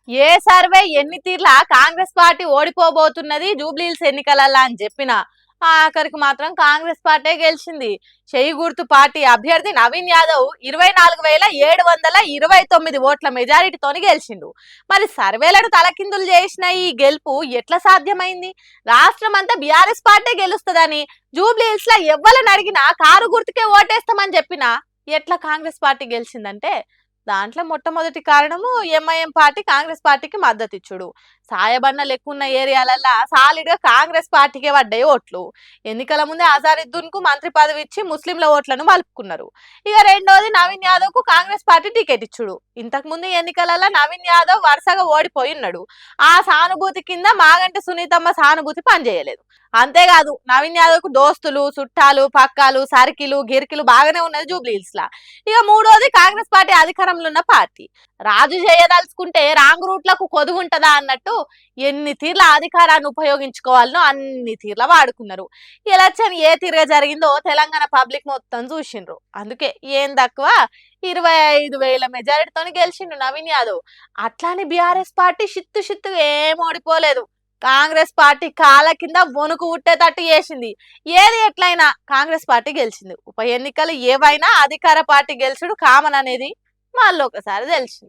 ఏ survey ఎన్ని తీర్ల Congress party ఓడిపోబోతున్నది Jubilee Hills ఎన్నికలల్లా అని చెప్పిన ఆఖరికి మాత్రం కాంగ్రెస్ పార్టీ గెలిచింది. చెయ్యి గుర్తు పార్టీ అభ్యర్థి నవీన్ యాదవ్ 24,729 ఓట్ల మెజారిటీతోని గెలిచిండు. మరి సర్వేలను తలకిందులు చేసిన ఈ గెలుపు ఎట్లా సాధ్యమైంది? రాష్ట్రం అంతా బీఆర్ఎస్ పార్టీ గెలుస్తుందని జూబ్లీహిల్స్ లో ఎవ్వలను అడిగినా కారు గుర్తుకే ఓటేస్తామని చెప్పినా ఎట్లా కాంగ్రెస్ పార్టీ గెలిచిందంటే దాంట్లో మొట్టమొదటి కారణము ఎంఐఎం పార్టీ కాంగ్రెస్ పార్టీకి మద్దతు ఇచ్చుడు. సాయబన్న లెక్కున్న ఏరియాలల్లా సాలిడ్ గా కాంగ్రెస్ పార్టీకే పడ్డాయి ఓట్లు. ఎన్నికల ముందే అజారుద్దీన్ కు మంత్రి పదవి ఇచ్చి ముస్లింల ఓట్లను మలుపుకున్నారు. ఇక రెండోది నవీన్ యాదవ్ కు కాంగ్రెస్ పార్టీ టికెట్ ఇచ్చుడు. ఇంతకు ముందు ఎన్నికలలో నవీన్ యాదవ్ వరుసగా ఓడిపోయి ఉన్నాడు. ఆ సానుభూతి కింద మాగంటి సునీతమ్మ సానుభూతి పనిచేయలేదు. అంతేకాదు నవీన్ యాదవ్ కు దోస్తులు చుట్టాలు పక్కాలు సర్కిలు గిరికిలు బాగానే ఉన్నది జూబ్లీహిల్స్ లా. ఇక మూడోది కాంగ్రెస్ పార్టీ అధికారంలో ఉన్న పార్టీ. రాజు చేయదలుచుకుంటే రాంగ్ రూట్లకు కొదువుంటదా అన్నట్టు ఎన్ని తీర్ల అధికారాన్ని ఉపయోగించుకోవాలనో అన్ని తీర్ల వాడుకున్నారు. ఎలక్షన్ ఏ తీరుగా జరిగిందో తెలంగాణ పబ్లిక్ మొత్తం చూసిండ్రు. అందుకే ఏం తక్కువ 25,000 మెజారిటీతో గెలిచిండు నవీన్ యాదవ్. అట్లానే బీఆర్ఎస్ పార్టీ షిత్తుగా ఏం ఓడిపోలేదు. కాంగ్రెస్ పార్టీ కాళ్ళ కింద వణుకు ఉట్టేటట్టు చేసింది. ఏది ఎట్లయినా కాంగ్రెస్ పార్టీ గెలిచింది. ఉప ఎన్నికలు ఏవైనా అధికార పార్టీ గెలుచుడు కామన్ అనేది మళ్ళీ ఒకసారి తెలిసింది.